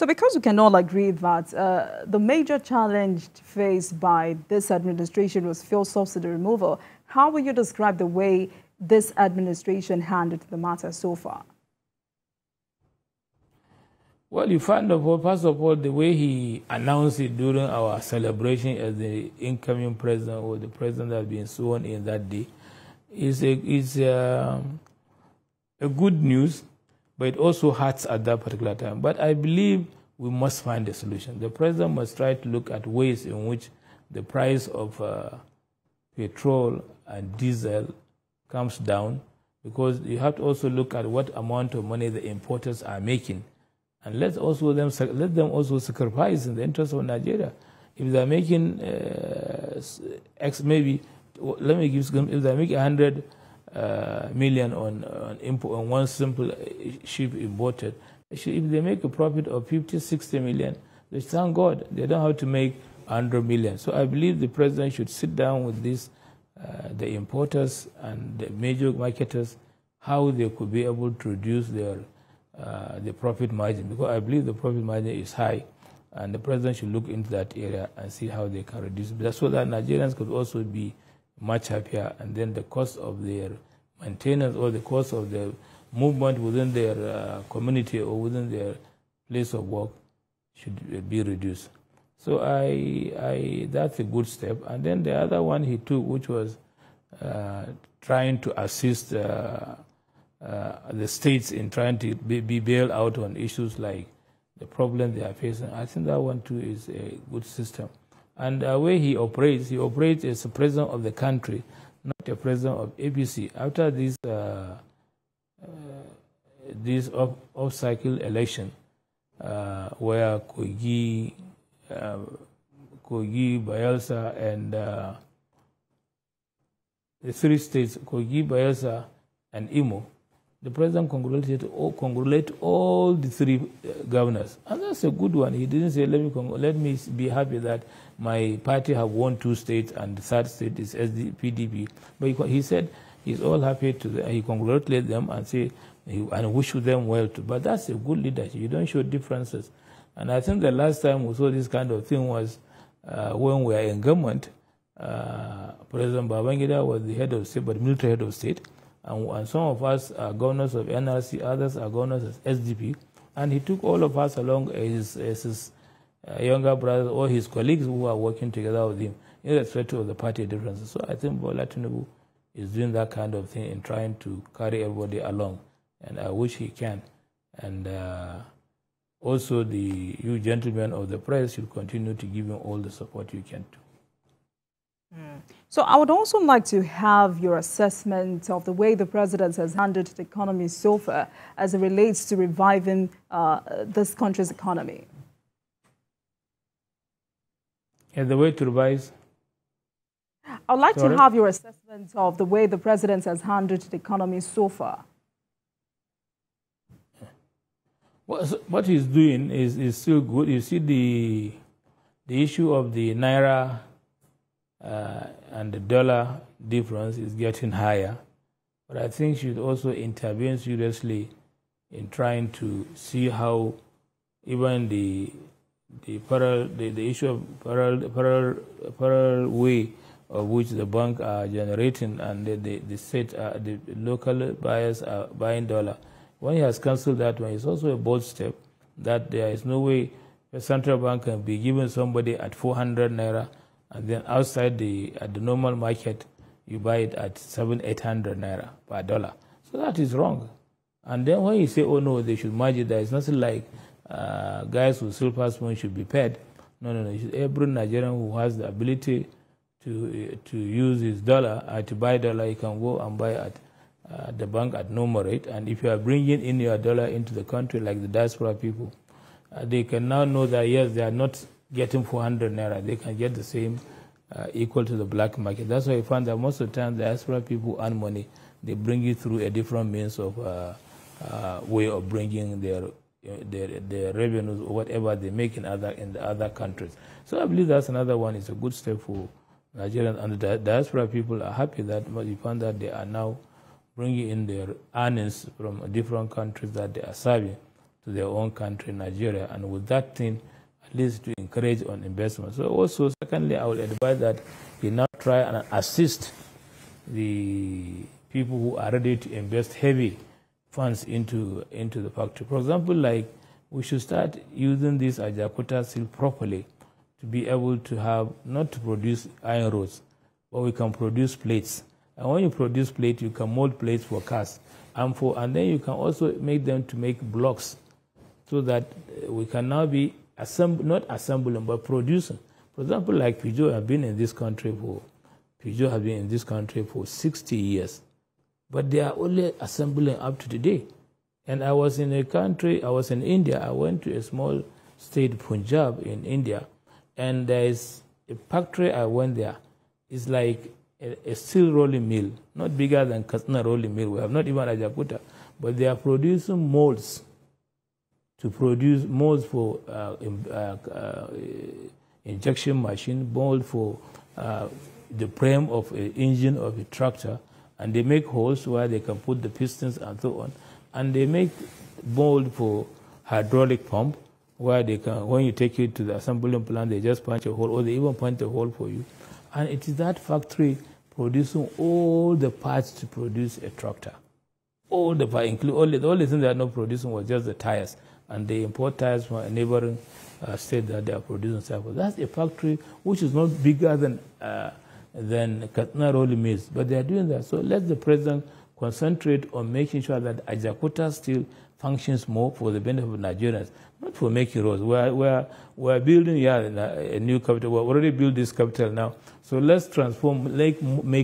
So because we can all agree that the major challenge faced by this administration was fuel subsidy removal, how will you describe the way this administration handled the matter so far? Well, first of all, the way he announced it during our celebration as the incoming president or the president that has been sworn in that day is a good news, but it also hurts at that particular time. But I believe we must find a solution. The president must try to look at ways in which the price of petrol and diesel comes down, because you have to also look at what amount of money the importers are making. And let them also sacrifice in the interest of Nigeria. If they're making if they're making 100 million on one simple ship imported, if they make a profit of 50, 60 million, they thank God. They don't have to make 100 million. So I believe the president should sit down with the importers and the major marketers, how they could be able to reduce the profit margin, because I believe the profit margin is high, and the president should look into that area and see how they can reduce it, so that Nigerians could also be much happier, and then the cost of their maintenance or the cost of the movement within their community or within their place of work should be reduced. So that's a good step. And then the other one he took, which was trying to assist the states in trying to be bailed out on issues like the problem they are facing. I think that one too is a good system. And the way he operates as a president of the country, not a president of APC. After this off-cycle election, where Kogi, Bayelsa, and the three states, Kogi, Bayelsa, and Imo, the president congratulated all the three governors. And that's a good one. He didn't say, let me be happy that my party have won 2 states and the third state is PDP. But he said he's all happy he congratulated them and say, and wish them well too. But that's a good leadership. You don't show differences. And I think the last time we saw this kind of thing was when we were in government. President Babangida was the head of state, but military head of state. And some of us are governors of NRC, others are governors of SDP. And he took all of us along as his younger brothers or his colleagues who are working together with him, irrespective of the party differences. So I think Bola Tinubu is doing that kind of thing in trying to carry everybody along. And I wish he can. And also you gentlemen of the press should continue to give him all the support you can too. So I would also like to have your assessment of the way the president has handled the economy so far as it relates to reviving this country's economy. And the way to revise? I would like to have your assessment of the way the president has handled the economy so far. What he's doing is still good. You see the issue of the Naira and the dollar difference is getting higher. But I think she should also intervene seriously in trying to see how even the issue of parallel way of which the bank are generating and the local buyers are buying dollar. When he has cancelled that one, it's also a bold step that there is no way the central bank can be giving somebody at 400 naira, and then outside at the normal market, you buy it at 700-800 naira per dollar. So that is wrong. And then when you say, oh no, they should merge it, there is nothing like guys who silver spoon should be paid. No. Every Nigerian who has the ability to use his dollar, to buy dollar, you can go and buy at the bank at normal rate. And if you are bringing in your dollar into the country, like the diaspora people, they can now know that, yes, they are not getting 400 naira. They can get the same equal to the black market. That's why I find that most of the time the diaspora people earn money. They bring it through a different means of way of bringing their revenues or whatever they make in the other countries. So I believe that's another one. It's a good step for Nigerians, and the diaspora people are happy that you found that they are now bringing in their earnings from different countries that they are serving, to their own country, Nigeria, and with that thing, at least to encourage on investment. So also, secondly, I would advise that he now try and assist the people who are ready to invest heavy funds into the factory. For example, like we should start using this Ajaokuta steel properly to be able to have, not to produce iron rods, but we can produce plates. And when you produce plates, you can mold plates for cars. And then you can also make them to make blocks so that we can now be not assembling, but producing. For example, like Peugeot have been in this country for 60 years. But they are only assembling up to today. And I was in India. I went to a small state, Punjab, in India. And there is a factory, I went there. It's like a steel rolling mill, not bigger than Katsina rolling mill. We have not even Ajaokuta. But they are producing molds to produce molds for injection machine, mold for the frame of an engine of a tractor. And they make holes where they can put the pistons and so on. And they make mold for hydraulic pump, where they can, when you take it to the assembling plant, they just punch a hole, or they even punch a hole for you. And it is that factory producing all the parts to produce a tractor. All the parts, including the only thing they are not producing was just the tires. And they import tires from a neighboring state that they are producing samples. That's a factory which is not bigger than Katsina rolling mills, but they are doing that. So let the president concentrate on making sure that Ajaokuta still functions more for the benefit of Nigerians, not for making roads. We're building a new capital. We've already built this capital now. So let's transform, make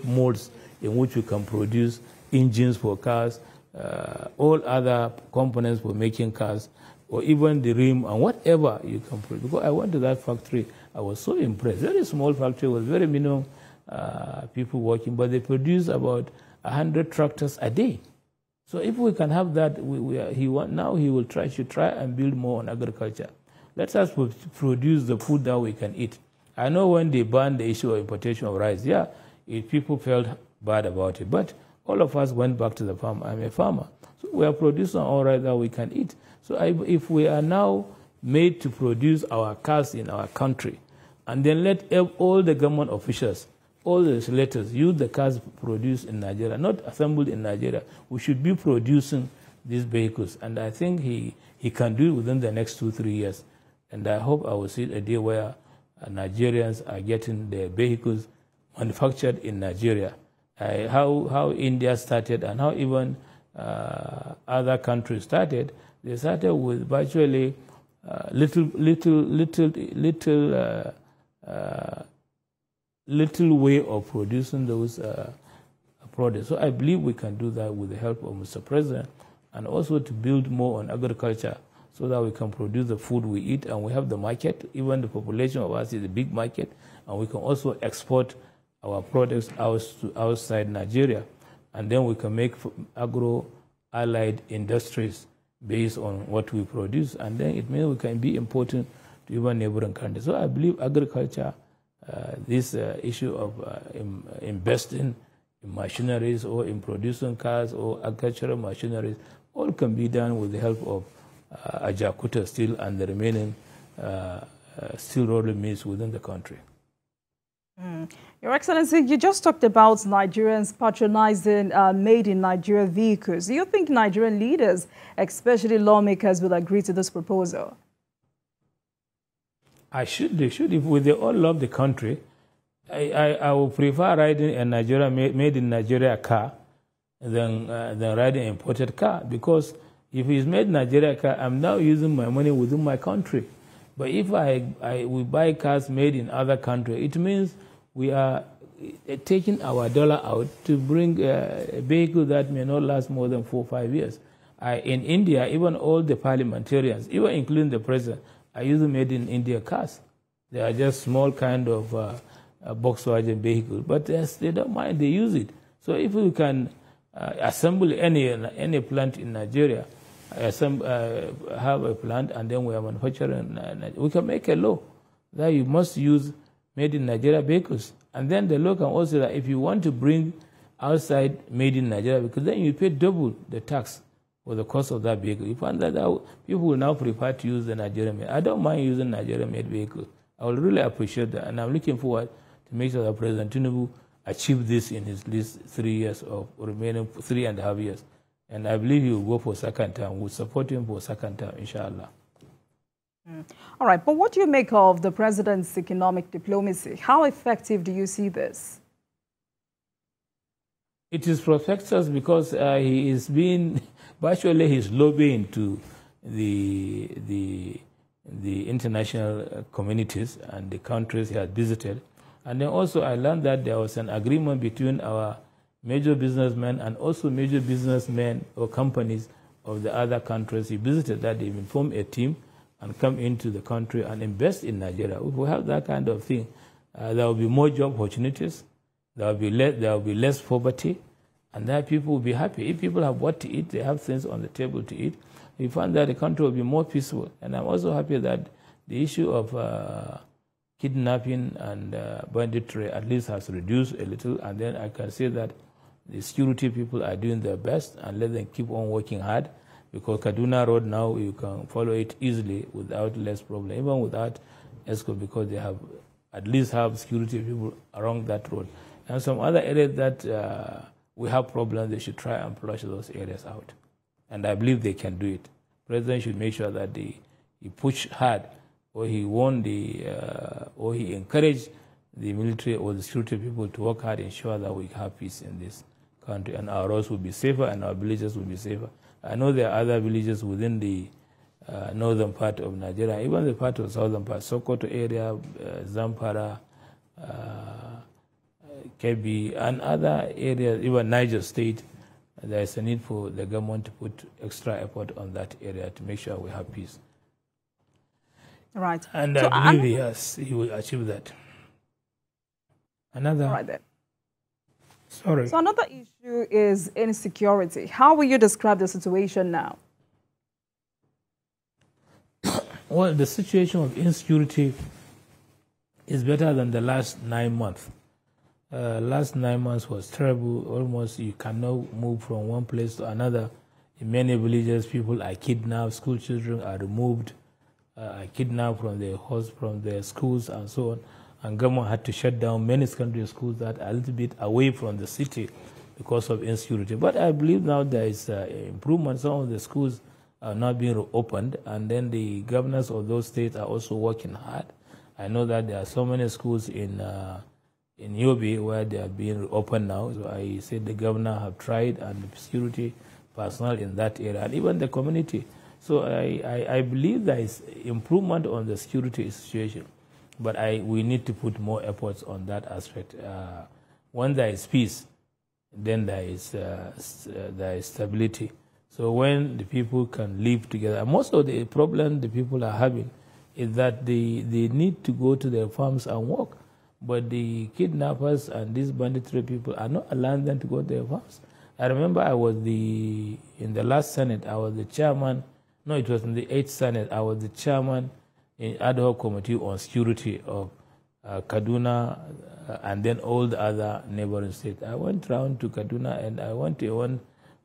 molds in which we can produce engines for cars, all other components for making cars, or even the rim and whatever you can produce. Because I went to that factory, I was so impressed. Very small factory, was very minimum people working, but they produce about 100 tractors a day. So if we can have that, he should try and build more on agriculture. Let us produce the food that we can eat. I know when they banned the issue of importation of rice, people felt bad about it, but all of us went back to the farm. I'm a farmer. So we are producing all right that we can eat. So if we are now made to produce our cars in our country, and then let all the government officials, all the legislators use the cars produced in Nigeria, not assembled in Nigeria. We should be producing these vehicles. And I think he can do it within the next 2-3 years. And I hope I will see a day where Nigerians are getting their vehicles manufactured in Nigeria. How India started and how even other countries started, they started with virtually little way of producing those products. So I believe we can do that with the help of Mr. President, and also to build more on agriculture so that we can produce the food we eat, and we have the market. Even the population of us is a big market, and we can also export our products outside Nigeria, and then we can make agro-allied industries based on what we produce, and then it means we can be important to even neighboring countries. So I believe agriculture, this issue of investing in machineries or in producing cars or agricultural machineries, all can be done with the help of Ajaokuta steel and the remaining steel rolling mills within the country. Your Excellency, you just talked about Nigerians patronizing made-in-Nigeria vehicles. Do you think Nigerian leaders, especially lawmakers, will agree to this proposal? They should. If they all love the country, I would prefer riding a made-in-Nigeria car than riding an imported car. Because if it's made in Nigeria car, I'm now using my money within my country. But if we buy cars made in other countries, it means we are taking our dollar out to bring a vehicle that may not last more than 4 or 5 years. In India, even all the parliamentarians, even including the president, are using made in India cars. They are just small kind of Volkswagen vehicles, but they don't mind, they use it. So if we can assemble any plant in Nigeria, have a plant, and then we are manufacturing, we can make a law that you must use made in Nigeria vehicles. And then the law can also say that if you want to bring outside made in Nigeria, because then you pay double the tax for the cost of that vehicle. You find that people will now prefer to use the Nigerian-made. I don't mind using Nigerian-made vehicles. I will really appreciate that, and I'm looking forward to make sure that President Tinubu achieve this in his least 3 years of remaining 3.5 years. And I believe he will go for second term. We'll support him for second term, inshallah. All right, but what do you make of the president's economic diplomacy? How effective do you see this? It is prosperous because he is being, virtually he's lobbying to the international communities and the countries he has visited. And then also I learned that there was an agreement between our major businessmen and also major businessmen or companies of the other countries he visited, that they will form a team and come into the country and invest in Nigeria. If we have that kind of thing, there will be more job opportunities, there will be less poverty, and then people will be happy. If people have what to eat, they have things on the table to eat, we find that the country will be more peaceful. And I'm also happy that the issue of kidnapping and banditry at least has reduced a little, and then I can say that the security people are doing their best, and let them keep on working hard, because Kaduna Road now you can follow it easily without less problem, even without escort, because they have at least have security people around that road. And some other areas that we have problems, they should try and flush those areas out. And I believe they can do it. President should make sure that he push hard, or he warn or he encourage the military or the security people to work hard, ensure that we have peace in this country, and our roads will be safer and our villages will be safer. I know there are other villages within the northern part of Nigeria, even the part of southern part, Sokoto area, Zamfara, Kebbi, and other areas, even Niger State. There is a need for the government to put extra effort on that area to make sure we have peace. Right. And so I believe he will achieve that. Another. Right then. Sorry. So another issue is insecurity. How will you describe the situation now? Well, the situation of insecurity is better than the last 9 months. Last 9 months was terrible. Almost you cannot move from one place to another. In many villages, people are kidnapped. School children are removed, are kidnapped from their schools and so on. And government had to shut down many secondary schools that are a little bit away from the city because of insecurity. But I believe now there is improvement. Some of the schools are now being reopened, and then the governors of those states are also working hard. I know that there are so many schools in Yobe where they are being reopened now. So I said the governor have tried, and the security personnel in that area, and even the community. So I believe there is improvement on the security situation. But we need to put more efforts on that aspect. When there is peace, then there is stability. So when the people can live together, most of the problem the people are having is that they need to go to their farms and work. But the kidnappers and these banditry people are not allowing them to go to their farms. I remember I was in the last Senate, I was the chairman. No, it was in the 8th Senate. I was the chairman in ad hoc committee on security of Kaduna and then all the other neighboring states. I went round to Kaduna, and I went to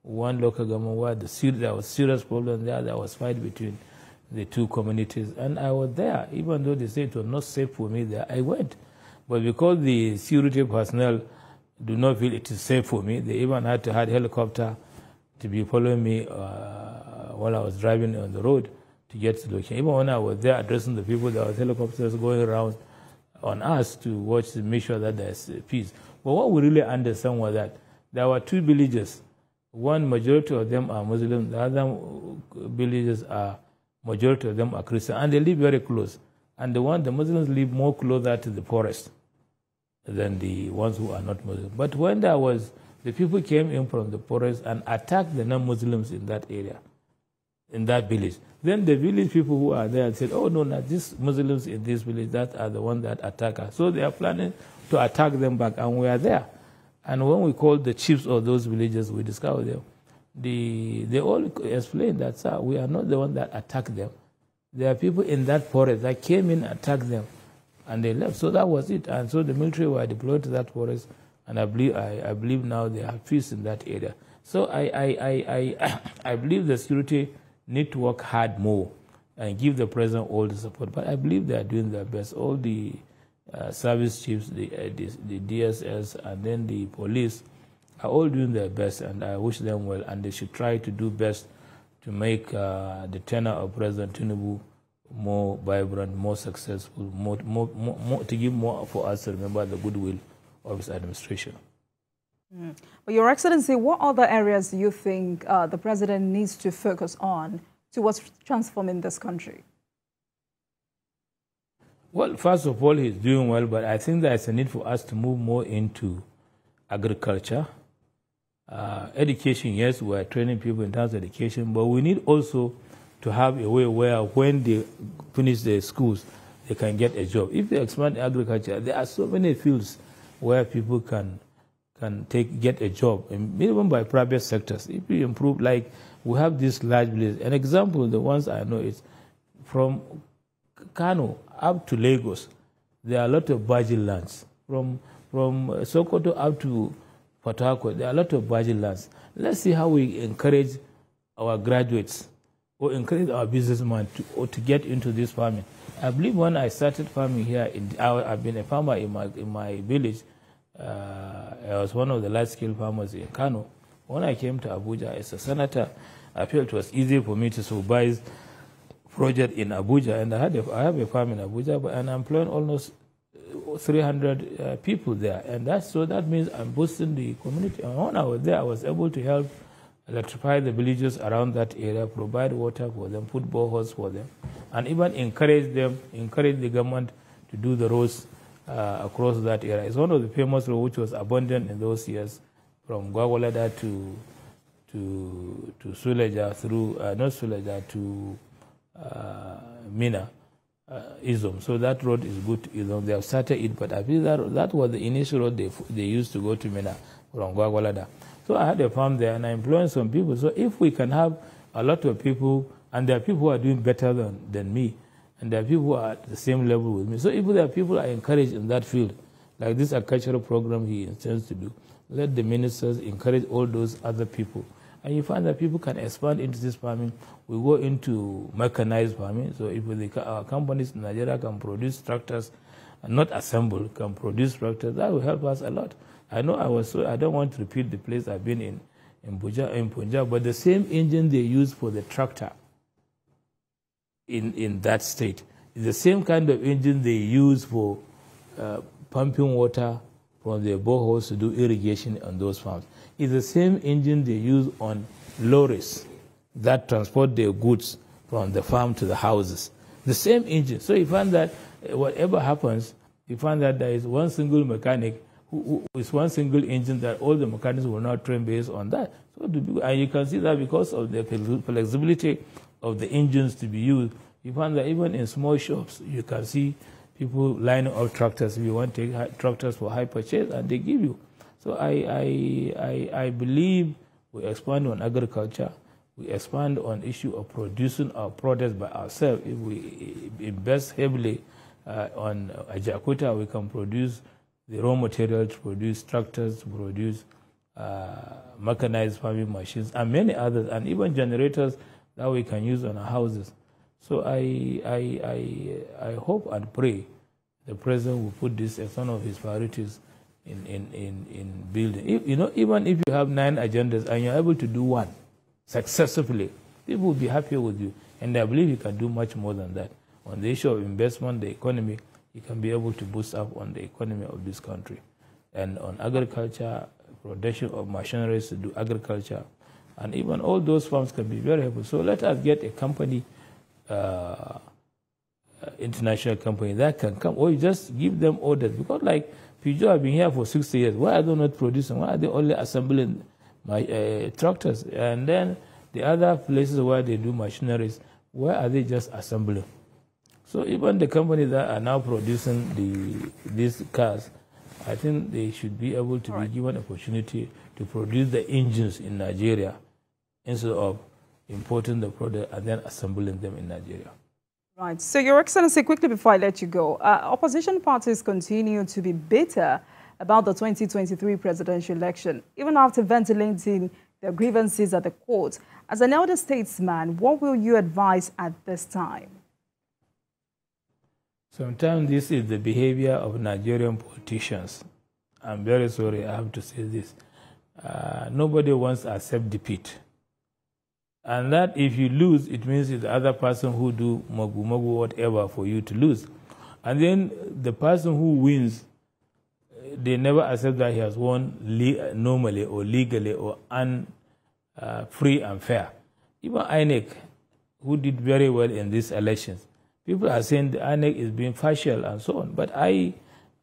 one local government where there was serious problem there. There was fight between the two communities, and I was there. Even though they said it was not safe for me there, I went. But because the security personnel do not feel it is safe for me, they even had to have a helicopter to be following me while I was driving on the road to get to the location. Even when I was there addressing the people, there was helicopters going around on us to watch to make sure that there's peace. But what we really understand was that there were two villages. One, majority of them are Muslim. The other villages majority of them are Christian, and they live very close. And the Muslims live more closer to the forest than the ones who are not Muslim. But when the people came in from the forest and attacked the non-Muslims in that area, in that village. Then the village people who are there said, oh, no, these Muslims in this village, that are the ones that attack us. So they are planning to attack them back, and we are there. And when we called the chiefs of those villages, we discovered them. They all explained that, sir, we are not the ones that attacked them. There are people in that forest that came in and attacked them, and they left. So that was it. And so the military were deployed to that forest, and I believe now they have peace in that area. So I believe the security need to work hard more and give the president all the support. But I believe they are doing their best. All the service chiefs, the DSS, and then the police are all doing their best, and I wish them well. And they should try to do best to make the tenure of President Tinubu more vibrant, more successful, to give more for us to remember the goodwill of his administration. Well, Your Excellency, what other areas do you think the president needs to focus on towards transforming this country? Well, first of all, he's doing well, but I think there's a need for us to move more into agriculture. Education, yes, we're training people in terms of education, but we need also to have a way where when they finish their schools, they can get a job. If they expand agriculture, there are so many fields where people can get a job, even by private sectors. If we improve, like we have this large village. An example, the ones I know is from Kano up to Lagos, there are a lot of virgin lands. From Sokoto up to Port Harcourt, there are a lot of virgin lands. Let's see how we encourage our graduates or encourage our businessmen to get into this farming. I believe when I started farming here, I've been a farmer in my village. I was one of the large-scale farmers in Kano. When I came to Abuja as a senator, I felt it was easy for me to supervise project in Abuja, and I have a farm in Abuja, and I'm employing almost 300 people there, and that means I'm boosting the community. And when I was there, I was able to help electrify the villages around that area, provide water for them, put boreholes for them, and even encourage the government to do the roads across that area. It's one of the famous roads which was abandoned in those years, from Gwagwalada to Suleja, through not Suleja, to Mina, Izom. So that road is good to Izom. They have started it, but I feel that was the initial road they used to go to Mina from Gwagwalada. So I had a farm there, and I employed some people. So if we can have a lot of people, and there are people who are doing better than me, and there are people who are at the same level with me. So if there are people I encourage in that field, like this agricultural program he intends to do, let the ministers encourage all those other people. And you find that people can expand into this farming. We go into mechanized farming. So if our companies in Nigeria can produce tractors, and not assemble, can produce tractors, that will help us a lot. I know I don't want to repeat the place I've been in Punjab, but the same engine they use for the tractor in that state is the same kind of engine they use for pumping water from their boreholes to do irrigation on those farms. It's the same engine they use on lorries that transport their goods from the farm to the houses. The same engine. So you find that whatever happens, you find that there is one single mechanic who is one single engine, that all the mechanics will not train based on that. So and you can see that because of the flexibility of the engines to be used, you find that even in small shops, you can see people lining up tractors. If you want to take tractors for high purchase, and they give you. So I believe we expand on agriculture. We expand on issue of producing our products by ourselves. If we invest heavily on Ajaokuta, we can produce the raw material to produce tractors, to produce mechanized farming machines, and many others, and even generators that we can use on our houses. So I hope and pray the president will put this as one of his priorities in building. Even if you have 9 agendas and you're able to do one successfully, people will be happy with you. And I believe you can do much more than that. On the issue of investment, the economy, you can be able to boost up on the economy of this country. And on agriculture, production of machineries to do agriculture, and even all those farms can be very helpful. So let us get a company, international company that can come, or you just give them orders. Because like Peugeot have been here for 60 years. Why are they not producing? Why are they only assembling tractors? And then the other places where they do machineries, why are they just assembling? So even the companies that are now producing these cars, I think they should be able to be given opportunity to produce the engines in Nigeria instead of importing the product and then assembling them in Nigeria. Right. So, Your Excellency, quickly before I let you go, opposition parties continue to be bitter about the 2023 presidential election, even after ventilating their grievances at the court. As an elder statesman, what will you advise at this time? Sometimes this is the behavior of Nigerian politicians. I'm very sorry, I have to say this. Nobody wants to accept defeat. And that if you lose, it means it's the other person who do mogu whatever for you to lose. And then the person who wins, they never accept that he has won normally or legally or free and fair. Even INEC, who did very well in these elections, people are saying the INEC is being partial and so on. But I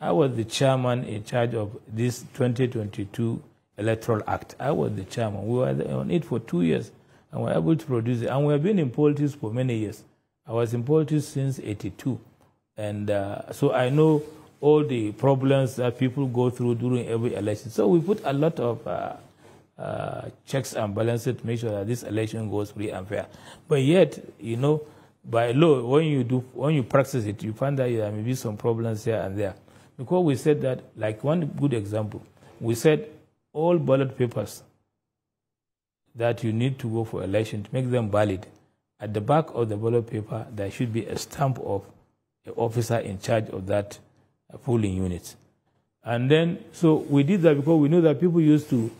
was the chairman in charge of this 2022 Electoral Act. I was the chairman. We were on it for 2 years and were able to produce it. And we have been in politics for many years. I was in politics since '82. And so I know all the problems that people go through during every election. So we put a lot of checks and balances to make sure that this election goes free and fair. But yet, you know, by law, when you practice it, you find that there may be some problems here and there. Because we said that, like one good example, we said all ballot papers that you need to go for election to make them valid, at the back of the ballot paper, there should be a stamp of the officer in charge of that polling unit. And then, so we did that because we know that people used to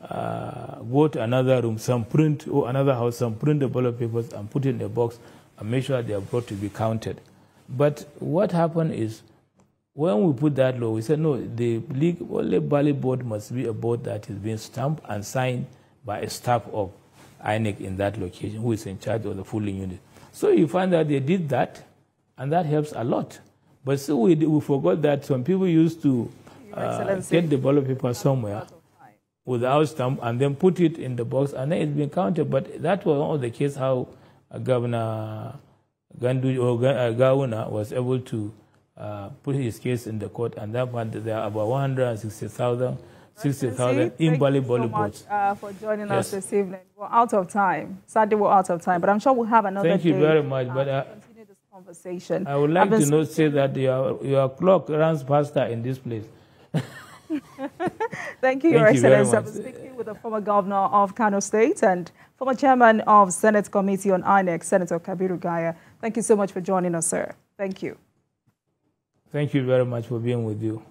go to another room, some print, or another house, some print the ballot papers and put it in a box and make sure they are brought to be counted. But what happened is, when we put that law, we said, no, the only ballot board must be a board that is being stamped and signed by a staff of INEC in that location, who is in charge of the polling unit. So you find that they did that, and that helps a lot. But still, we forgot that some people used to get the ballot paper somewhere without stamp and then put it in the box, and then it's been counted. But that was not the case how Governor Gawuna was able to put his case in the court, and that one, there are about 160,000 invalid ballot votes. For joining us this evening. We're out of time. Sadly, we're out of time, but I'm sure we'll have another Thank you very much. But continue this conversation. I would like to say that your clock runs faster in this place. Thank you, Your Excellency. I was speaking with the former governor of Kano State and former chairman of Senate Committee on INEC, Senator Kabiru Gaya. Thank you so much for joining us, sir. Thank you. Thank you very much for being with you.